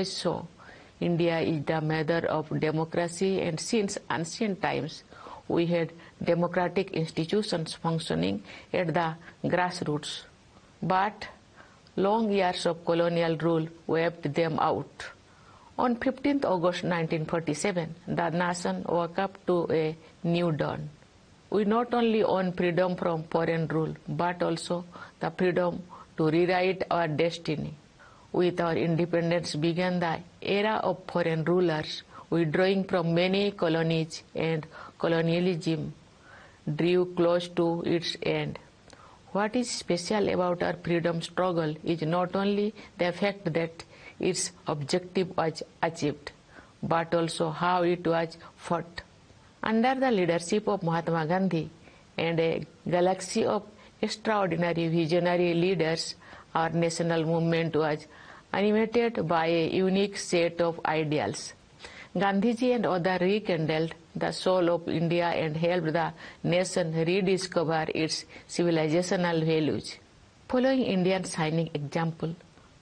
So, India is the mother of democracy, and since ancient times, we had democratic institutions functioning at the grassroots. But long years of colonial rule wiped them out. On 15th August 1947, the nation woke up to a new dawn. We not only own freedom from foreign rule, but also the freedom to rewrite our destiny. With our independence began the era of foreign rulers, withdrawing from many colonies, and colonialism drew close to its end. What is special about our freedom struggle is not only the fact that its objective was achieved, but also how it was fought. Under the leadership of Mahatma Gandhi and a galaxy of extraordinary visionary leaders, our national movement was animated by a unique set of ideals. Gandhiji and others rekindled the soul of India and helped the nation rediscover its civilizational values. Following India's shining example,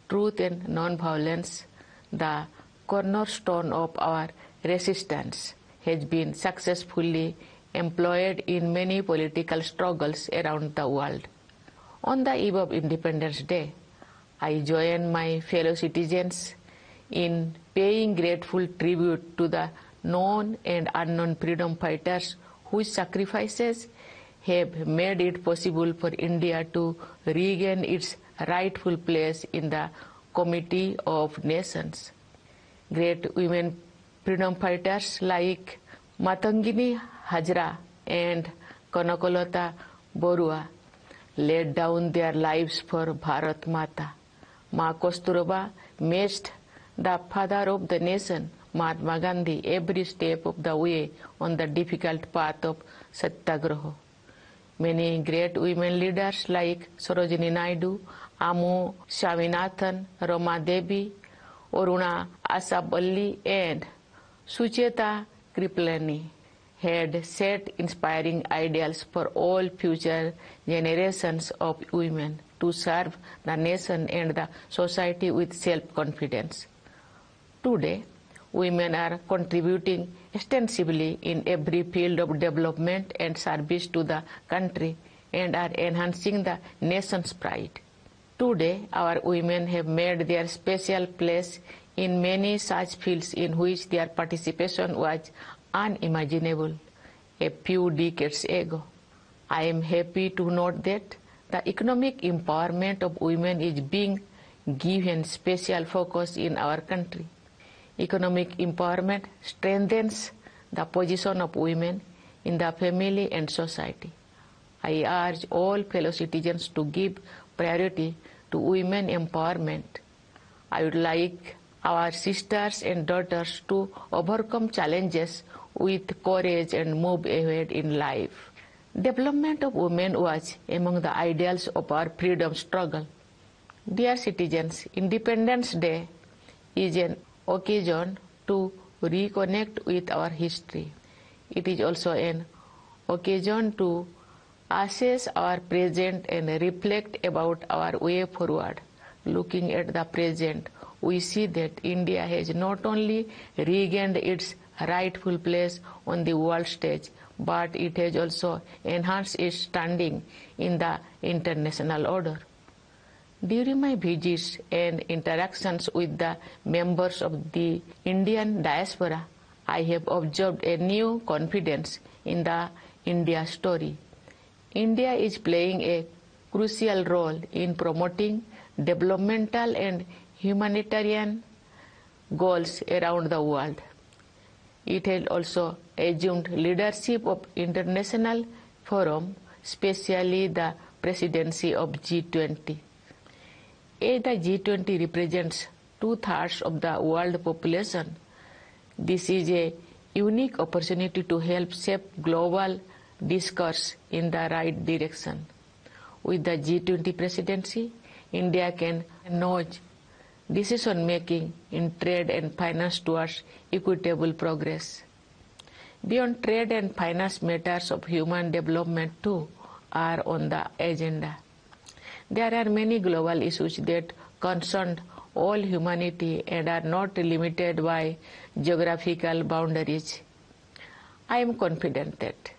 truth and non-violence, the cornerstone of our resistance, has been successfully employed in many political struggles around the world. On the eve of Independence Day, I join my fellow citizens in paying grateful tribute to the known and unknown freedom fighters whose sacrifices have made it possible for India to regain its rightful place in the Committee of Nations. Great women freedom fighters like Matangini Hajra and Kanakolata Borua laid down their lives for Bharat Mata. Ma Kasturba matched the father of the nation, Mahatma Gandhi, every step of the way on the difficult path of Satyagraha. Many great women leaders like Sarojini Naidu, Amu Swaminathan, Rama Devi, Aruna Asaballi, and Sucheta Kripalani had set inspiring ideals for all future generations of women to serve the nation and the society with self-confidence. Today, women are contributing extensively in every field of development and service to the country and are enhancing the nation's pride. Today, our women have made their special place in many such fields in which their participation was unimaginable a few decades ago. I am happy to note that the economic empowerment of women is being given special focus in our country. Economic empowerment strengthens the position of women in the family and society. I urge all fellow citizens to give priority to women empowerment. I would like our sisters and daughters to overcome challenges with courage and move ahead in life. Development of women was among the ideals of our freedom struggle. Dear citizens, Independence Day is an occasion to reconnect with our history. It is also an occasion to assess our present and reflect about our way forward. Looking at the present, we see that India has not only regained its rightful place on the world stage, but it has also enhanced its standing in the international order. During my visits and interactions with the members of the Indian diaspora, I have observed a new confidence in the India story. India is playing a crucial role in promoting developmental and humanitarian goals around the world. It has also assumed leadership of international forums, especially the presidency of G20. As the G20 represents 2/3 of the world population, this is a unique opportunity to help shape global discourse in the right direction. With the G20 presidency, India can nudge decision-making in trade and finance towards equitable progress. Beyond trade and finance, matters of human development too are on the agenda. There are many global issues that concern all humanity and are not limited by geographical boundaries. I am confident that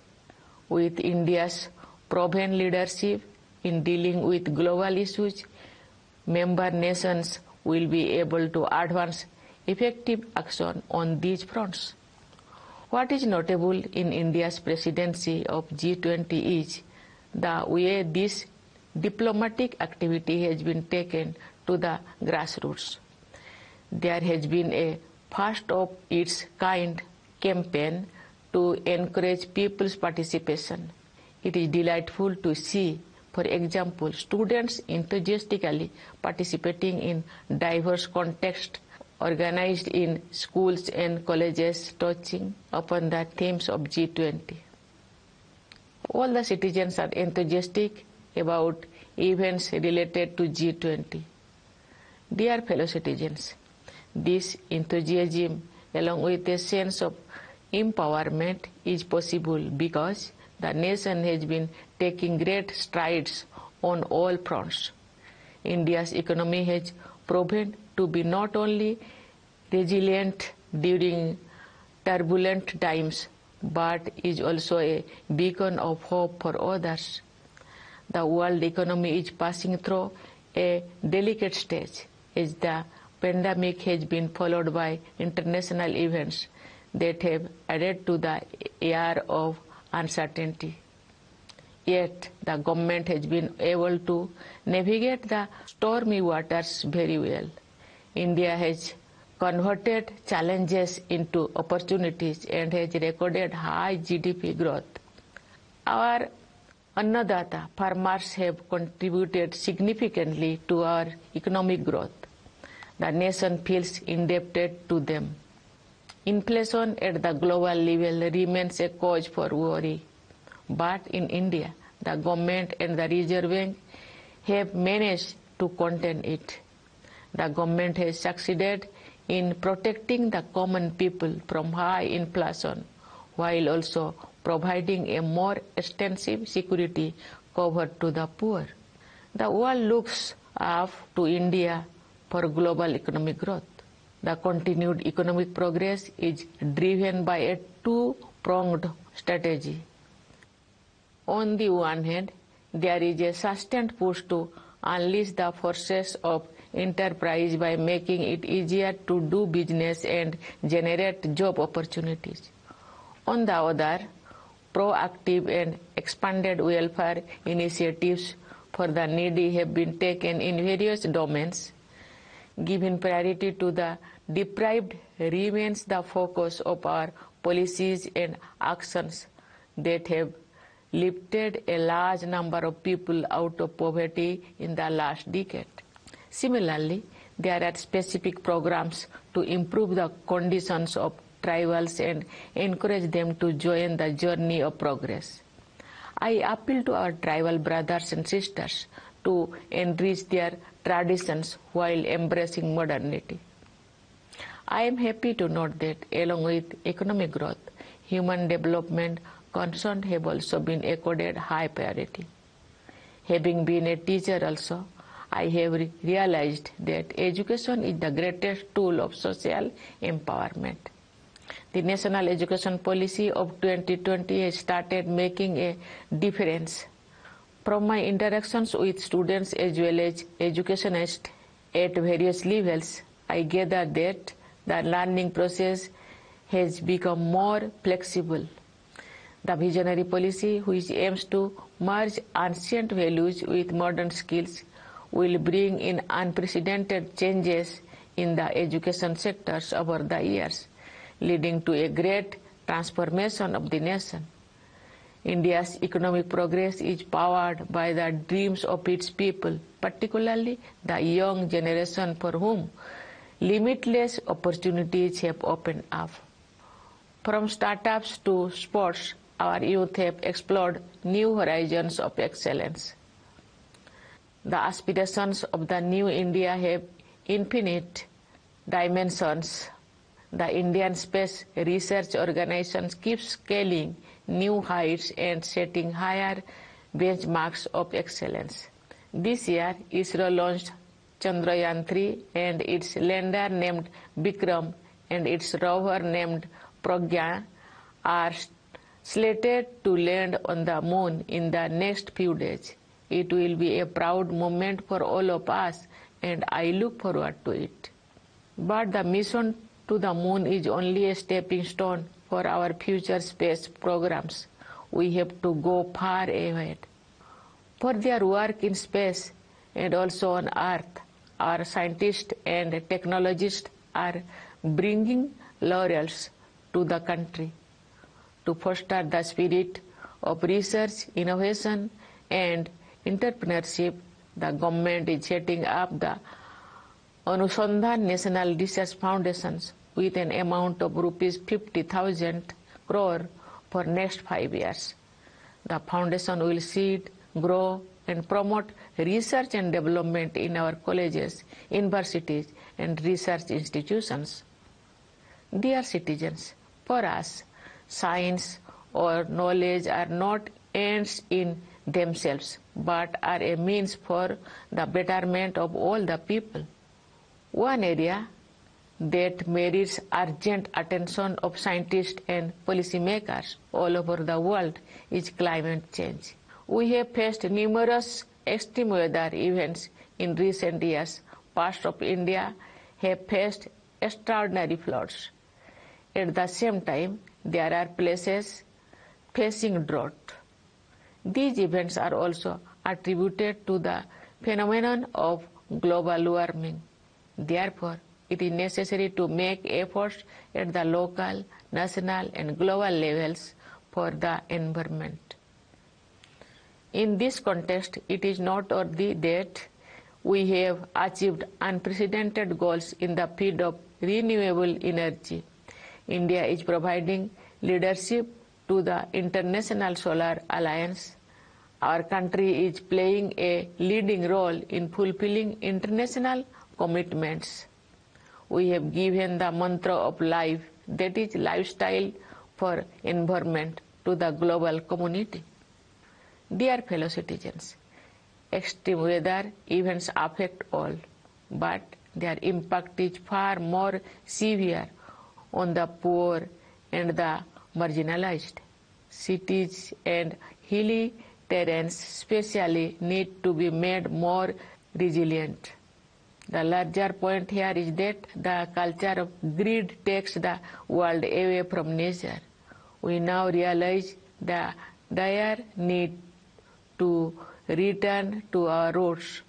with India's proven leadership in dealing with global issues, member nations will be able to advance effective action on these fronts. What is notable in India's presidency of G20 is the way this diplomatic activity has been taken to the grassroots. There has been a first-of-its-kind campaign to encourage people's participation. It is delightful to see, for example, students enthusiastically participating in diverse contexts organized in schools and colleges touching upon the themes of G20. All the citizens are enthusiastic about events related to G20. Dear fellow citizens, this enthusiasm, along with a sense of empowerment, is possible because the nation has been taking great strides on all fronts. India's economy has proven to be not only resilient during turbulent times, but is also a beacon of hope for others. The world economy is passing through a delicate stage as the pandemic has been followed by international events that have added to the air of uncertainty. Yet the government has been able to navigate the stormy waters very well. India has converted challenges into opportunities and has recorded high GDP growth. Our Annadata farmers have contributed significantly to our economic growth. The nation feels indebted to them. Inflation at the global level remains a cause for worry. But in India, the government and the Reserve Bank have managed to contain it. The government has succeeded in protecting the common people from high inflation, while also providing a more extensive security cover to the poor. The world looks up to India for global economic growth. The continued economic progress is driven by a two-pronged strategy. On the one hand, there is a sustained push to unleash the forces of enterprise by making it easier to do business and generate job opportunities. On the other, proactive and expanded welfare initiatives for the needy have been taken in various domains. Giving priority to the deprived remains the focus of our policies and actions that have lifted a large number of people out of poverty in the last decade. Similarly, there are specific programs to improve the conditions of tribals and encourage them to join the journey of progress. I appeal to our tribal brothers and sisters to enrich their traditions while embracing modernity. I am happy to note that along with economic growth, human development concerns have also been accorded high priority. Having been a teacher also, I have realized that education is the greatest tool of social empowerment. The National Education Policy of 2020 has started making a difference. From my interactions with students as well as educationists at various levels, I gather that the learning process has become more flexible. The visionary policy, which aims to merge ancient values with modern skills, will bring in unprecedented changes in the education sectors over the years, leading to a great transformation of the nation. India's economic progress is powered by the dreams of its people, particularly the young generation for whom limitless opportunities have opened up. From startups to sports, our youth have explored new horizons of excellence. The aspirations of the new India have infinite dimensions. The Indian Space Research Organization keeps scaling new heights and setting higher benchmarks of excellence. This year, ISRO launched Chandrayaan-3 and its lander named Vikram and its rover named Pragya are slated to land on the moon in the next few days. It will be a proud moment for all of us, and I look forward to it. But the mission to the moon is only a stepping stone for our future space programs. We have to go far ahead. For their work in space and also on Earth, our scientists and technologists are bringing laurels to the country. To foster the spirit of research, innovation, and entrepreneurship, the government is setting up the Anusandhan National Research Foundations with an amount of rupees 50,000 crore for next 5 years. The foundation will seed, grow, and promote research and development in our colleges, universities, and research institutions. Dear citizens, for us, science or knowledge are not ends in themselves, but are a means for the betterment of all the people. One area that merits urgent attention of scientists and policymakers all over the world is climate change. We have faced numerous extreme weather events in recent years. Parts of India have faced extraordinary floods. At the same time, there are places facing drought. These events are also attributed to the phenomenon of global warming. Therefore, it is necessary to make efforts at the local, national, and global levels for the environment. In this context, it is noteworthy that we have achieved unprecedented goals in the field of renewable energy. India is providing leadership to the International Solar Alliance. Our country is playing a leading role in fulfilling international commitments. We have given the mantra of life, that is lifestyle for environment, to the global community. Dear fellow citizens, extreme weather events affect all, but their impact is far more severe on the poor and the marginalized. Cities and hilly terrains especially need to be made more resilient. The larger point here is that the culture of greed takes the world away from nature. We now realize the dire need to return to our roots.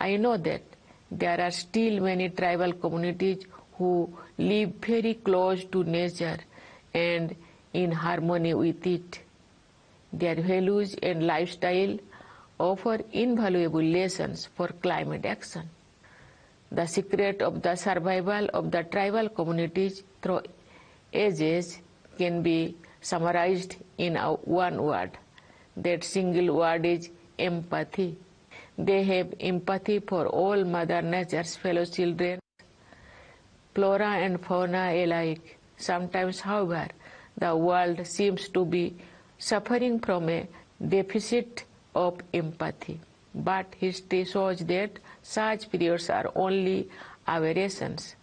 I know that there are still many tribal communities who live very close to nature and in harmony with it. Their values and lifestyle offer invaluable lessons for climate action. The secret of the survival of the tribal communities through ages can be summarized in one word. That single word is empathy. They have empathy for all Mother Nature's fellow children, flora and fauna alike. Sometimes, however, the world seems to be suffering from a deficit of empathy. But history shows that such periods are only aberrations,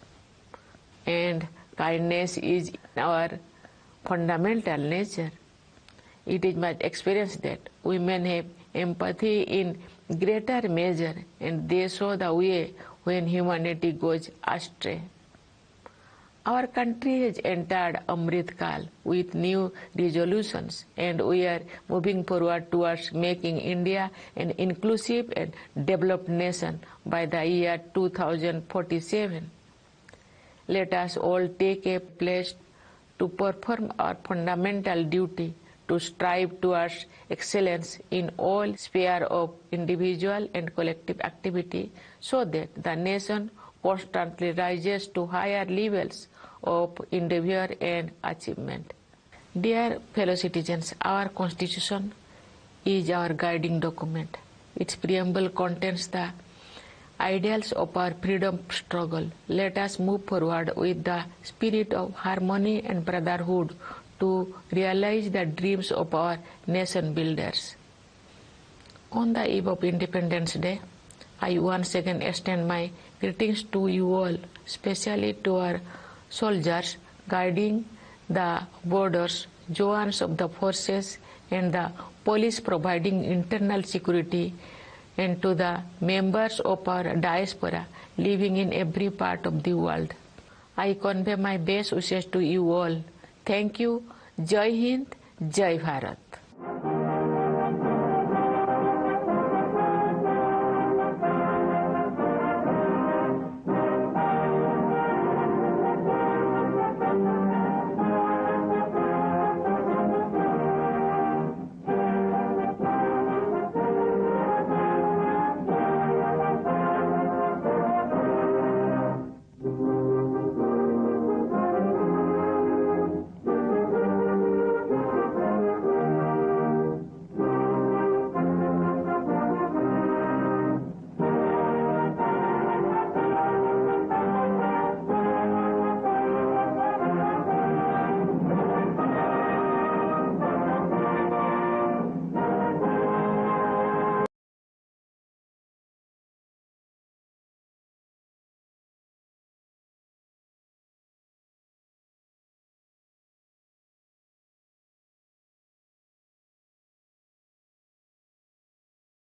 and kindness is our fundamental nature. It is my experience that women have empathy in greater measure, and they show the way when humanity goes astray. Our country has entered Amrit Kal with new resolutions, and we are moving forward towards making India an inclusive and developed nation by the year 2047. Let us all take a pledge to perform our fundamental duty to strive towards excellence in all spheres of individual and collective activity, so that the nation constantly rises to higher levels of endeavor and achievement. Dear fellow citizens, our Constitution is our guiding document. Its preamble contains the ideals of our freedom struggle. Let us move forward with the spirit of harmony and brotherhood to realize the dreams of our nation builders. On the eve of Independence Day, I once again extend my greetings to you all, especially to our soldiers guarding the borders, Jawans of the forces, and the police providing internal security, and to the members of our diaspora living in every part of the world. I convey my best wishes to you all. Thank you. Jai Hind, Jai Bharat.